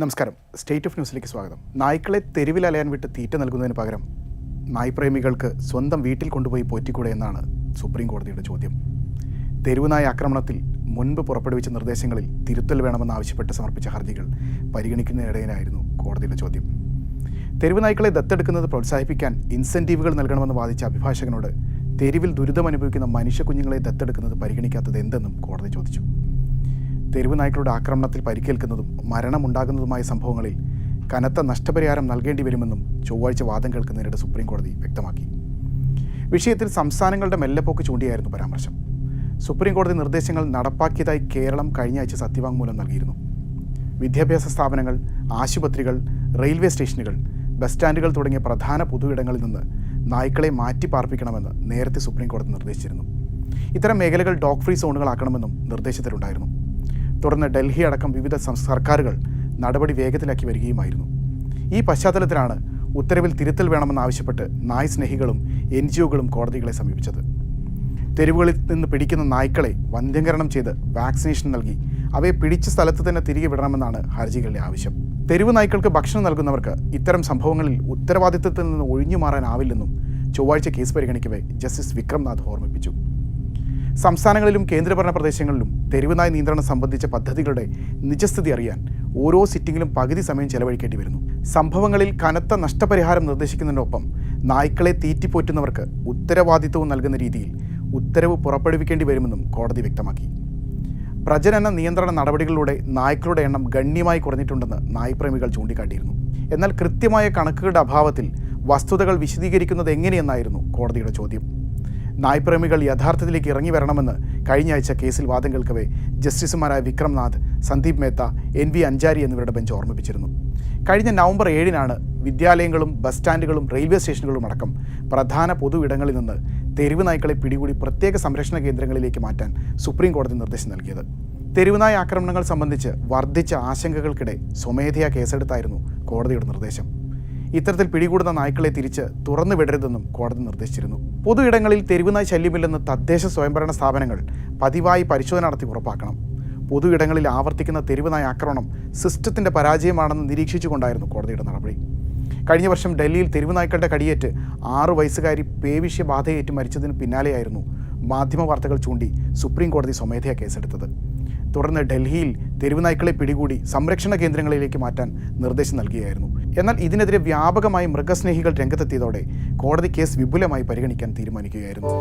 നമസ്കാരം. State of ന്യൂസിലേക്ക് സ്വാഗതം. നായ്ക്കളെ തെരുവിൽ അലയാൻ വിട്ട് തീറ്റ നൽകുന്നതിന് പകരം നായ്പ്രേമികൾക്ക് സ്വന്തം വീട്ടിൽ കൊണ്ടുപോയി പോറ്റിക്കൂടെ എന്നാണ് സുപ്രീം കോടതിയുടെ ചോദ്യം. തെരുവുനായ ആക്രമണത്തിൽ മുൻപ് പുറപ്പെടുവിച്ച നിർദ്ദേശങ്ങളിൽ തിരുത്തൽ വേണമെന്നാവശ്യപ്പെട്ട് സമർപ്പിച്ച ഹർജികൾ പരിഗണിക്കുന്നതിനിടയിലായിരുന്നു കോടതിയുടെ ചോദ്യം. തെരുവുനായ്ക്കളെ ദത്തെടുക്കുന്നത് പ്രോത്സാഹിപ്പിക്കാൻ ഇൻസെൻറ്റീവുകൾ നൽകണമെന്ന് വാദിച്ച അഭിഭാഷകനോട് തെരുവിൽ ദുരിതമനുഭവിക്കുന്ന മനുഷ്യക്കുഞ്ഞുങ്ങളെ ദത്തെടുക്കുന്നത് പരിഗണിക്കാത്തത് എന്തെന്നും കോടതി ചോദിച്ചു. തെരുവുനായ്ക്കളുടെ ആക്രമണത്തിൽ പരിക്കേൽക്കുന്നതും മരണമുണ്ടാകുന്നതുമായ സംഭവങ്ങളിൽ കനത്ത നഷ്ടപരിഹാരം നൽകേണ്ടി വരുമെന്നും ചൊവ്വാഴ്ച വാദം കേൾക്കുന്നതിനിടെ സുപ്രീം കോടതി വ്യക്തമാക്കി. വിഷയത്തിൽ സംസ്ഥാനങ്ങളുടെ മെല്ലെപ്പോക്ക് ചൂണ്ടിയായിരുന്നു പരാമർശം. സുപ്രീം കോടതി നിർദ്ദേശങ്ങൾ നടപ്പാക്കിയതായി കേരളം കഴിഞ്ഞ ആഴ്ച സത്യവാങ്മൂലം നൽകിയിരുന്നു. വിദ്യാഭ്യാസ സ്ഥാപനങ്ങൾ, ആശുപത്രികൾ, റെയിൽവേ സ്റ്റേഷനുകൾ, ബസ് സ്റ്റാൻഡുകൾ തുടങ്ങിയ പ്രധാന പൊതുയിടങ്ങളിൽ നിന്ന് നായ്ക്കളെ മാറ്റിപ്പാർപ്പിക്കണമെന്ന് നേരത്തെ സുപ്രീം കോടതി നിർദ്ദേശിച്ചിരുന്നു. ഇത്തരം മേഖലകൾ ഡോഗ് ഫ്രീ സോണുകളാക്കണമെന്നും നിർദ്ദേശത്തിലുണ്ടായിരുന്നു. തുടർന്ന് ഡൽഹി അടക്കം വിവിധ സർക്കാരുകൾ നടപടി വേഗത്തിലാക്കി വരികയുമായിരുന്നു. ഈ പശ്ചാത്തലത്തിലാണ് ഉത്തരവിൽ തിരുത്തൽ വേണമെന്നാവശ്യപ്പെട്ട് നായ് സ്നേഹികളും NGOകളും കോടതികളെ സമീപിച്ചത്. തെരുവുകളിൽ നിന്ന് പിടിക്കുന്ന നായ്ക്കളെ വന്ധ്യംകരണം ചെയ്ത് വാക്സിനേഷൻ നൽകി അവയെ പിടിച്ച സ്ഥലത്ത് തന്നെ തിരികെ വിടണമെന്നാണ് ഹർജികളുടെ ആവശ്യം. തെരുവ് നായ്ക്കൾക്ക് ഭക്ഷണം നൽകുന്നവർക്ക് ഇത്തരം സംഭവങ്ങളിൽ ഉത്തരവാദിത്തത്തിൽ നിന്ന് ഒഴിഞ്ഞു മാറാനാവില്ലെന്നും ചൊവ്വാഴ്ച കേസ് പരിഗണിക്കവേ ജസ്റ്റിസ് വിക്രംനാഥ് ഓർമ്മിപ്പിച്ചു. സംസ്ഥാനങ്ങളിലും കേന്ദ്രഭരണ പ്രദേശങ്ങളിലും തെരുവുനായ് നിയന്ത്രണം സംബന്ധിച്ച പദ്ധതികളുടെ നിജസ്ഥിതി അറിയാൻ ഓരോ സിറ്റിംഗിലും പകുതി സമയം ചെലവഴിക്കേണ്ടി വരുന്നു. സംഭവങ്ങളിൽ കനത്ത നഷ്ടപരിഹാരം നിർദ്ദേശിക്കുന്നതിനൊപ്പം നായ്ക്കളെ തീറ്റിപ്പോറ്റുന്നവർക്ക് ഉത്തരവാദിത്വവും നൽകുന്ന രീതിയിൽ ഉത്തരവ് പുറപ്പെടുവിക്കേണ്ടി വരുമെന്നും കോടതി വ്യക്തമാക്കി. പ്രജനന നിയന്ത്രണ നടപടികളിലൂടെ നായ്ക്കളുടെ എണ്ണം ഗണ്യമായി കുറഞ്ഞിട്ടുണ്ടെന്ന് നായ്പ്രേമികൾ ചൂണ്ടിക്കാട്ടിയിരുന്നു. എന്നാൽ കൃത്യമായ കണക്കുകളുടെ അഭാവത്തിൽ വസ്തുതകൾ വിശദീകരിക്കുന്നത് എങ്ങനെയെന്നായിരുന്നു കോടതിയുടെ ചോദ്യം. നായ്പ്രേമികൾ യഥാർത്ഥത്തിലേക്ക് ഇറങ്ങി വരണമെന്ന് കഴിഞ്ഞ ആഴ്ച കേസിൽ വാദം കേൾക്കവേ ജസ്റ്റിസുമാരായ വിക്രംനാഥ്, സന്ദീപ് മേത്ത, NV അഞ്ചാരി എന്നിവരുടെ ബെഞ്ച് ഓർമ്മിപ്പിച്ചിരുന്നു. കഴിഞ്ഞ നവംബർ 7-നാണ് വിദ്യാലയങ്ങളും ബസ് സ്റ്റാൻഡുകളും റെയിൽവേ സ്റ്റേഷനുകളും അടക്കം പ്രധാന പൊതു ഇടങ്ങളിൽ നിന്ന് തെരുവ് നായ്ക്കളെ പിടികൂടി പ്രത്യേക സംരക്ഷണ കേന്ദ്രങ്ങളിലേക്ക് മാറ്റാൻ സുപ്രീം കോടതി നിർദ്ദേശം നൽകിയത്. തെരുവുനായ ആക്രമണങ്ങൾ സംബന്ധിച്ച് വർദ്ധിച്ച ആശങ്കകൾക്കിടെ സ്വമേധയാ കേസെടുത്തായിരുന്നു കോടതിയുടെ നിർദ്ദേശം. ഇത്തരത്തിൽ പിടികൂടുന്ന നായ്ക്കളെ തിരിച്ച് തുറന്നു വിടരുതെന്നും കോടതി നിർദ്ദേശിച്ചിരുന്നു. പൊതു ഇടങ്ങളിൽ തെരുവുനായ് ശല്യമില്ലെന്ന് തദ്ദേശ സ്വയംഭരണ സ്ഥാപനങ്ങൾ പതിവായി പരിശോധന നടത്തി ഉറപ്പാക്കണം. പൊതു ഇടങ്ങളിൽ ആവർത്തിക്കുന്ന തെരുവുനായ ആക്രമണം സിസ്റ്റത്തിൻ്റെ പരാജയമാണെന്ന് നിരീക്ഷിച്ചുകൊണ്ടായിരുന്നു കോടതിയുടെ നടപടി. കഴിഞ്ഞ വർഷം ഡൽഹിയിൽ തെരുവുനായ്ക്കളുടെ കടിയേറ്റ് 6 വയസ്സുകാരി പേവിഷ്യബാധയേറ്റ് മരിച്ചതിന് പിന്നാലെയായിരുന്നു മാധ്യമ വാർത്തകൾ ചൂണ്ടി സുപ്രീം കോടതി സ്വമേധയാ കേസെടുത്തത്. തുടർന്ന് ഡൽഹിയിൽ തെരുവുനായ്ക്കളെ പിടികൂടി സംരക്ഷണ കേന്ദ്രങ്ങളിലേക്ക് മാറ്റാൻ നിർദ്ദേശം നൽകുകയായിരുന്നു. എന്നാൽ ഇതിനെതിരെ വ്യാപകമായി മൃഗസ്നേഹികൾ രംഗത്തെത്തിയതോടെ കോടതി കേസ് വിപുലമായി പരിഗണിക്കാൻ തീരുമാനിക്കുകയായിരുന്നു.